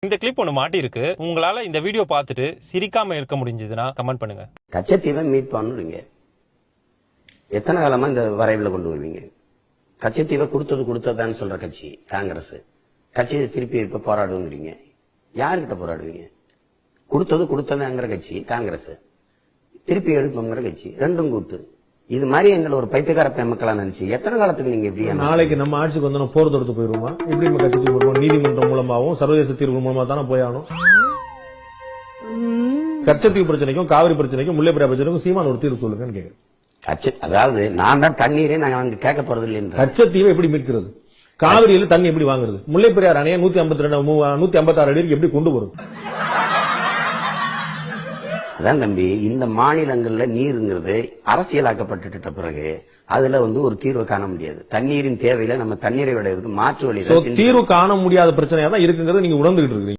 இந்த கிளிப் ஒன்று மாட்டி இருக்கு. உங்களால இந்த வீடியோ பார்த்துட்டு சிரிக்காம இருக்க முடிஞ்சதுன்னா கமெண்ட் பண்ணுங்க. கச்சத்தீவை மீட் பண்ணுவீங்க, எத்தனை காலமா இந்த வரைவில் கொண்டு வருவீங்க? கச்சத்தீவை கொடுத்ததான்னு சொல்ற கட்சி காங்கிரஸ். கட்சியை திருப்பி இப்ப போராடுவீங்க, யாருக்கிட்ட போராடுவீங்க? கொடுத்ததுங்கிற கட்சி காங்கிரஸ், திருப்பி எடுப்போங்கிற கட்சி, ரெண்டும் கூத்து. இது மாதிரி எங்களை ஒரு பைத்தியக்கார மக்களா நினைச்சு எத்தனை காலத்துக்கு நீங்க எப்படி? நாளைக்கு நம்ம ஆட்சிக்கு வந்து போர் தொடுத்து போயிருவோமா? எப்படி நம்ம கட்சி போடுவோம்? நீதிமன்றம் மூலமாகவும் சர்வதேச தீர்வு மூலமா தானே போயாகணும். கச்சத்தீவு பிரச்சனைக்கும் காவிரி பிரச்சனைக்கும் முல்லைப்பெரியார் பிரச்சனைக்கும் சீமான் ஒரு தீர்வு சொல்லுங்கன்னு கேட்கிறேன். அதாவது நான் தான் தண்ணீரே நாங்க அங்க கேட்க போறது இல்லை. கச்சத்தீவை எப்படி மீட்கிறது? காவிரியில தண்ணி எப்படி வாங்குறது? முல்லைப்பெரியார் அணையை 156 அடி எப்படி கொண்டு போறது? அதான் தம்பி, இந்த மாநிலங்கள்ல நீருங்கிறது அரசியலாக்கப்பட்டுட்ட பிறகு அதுல ஒரு தீர்வு காண முடியாது. தண்ணீரின் தேவையில நம்ம தண்ணீரை விட மாற்று வழி தீர்வு காண முடியாத பிரச்சனையா தான் இருக்குங்கிறத நீங்க உணர்ந்துகிட்டு இருக்கீங்க.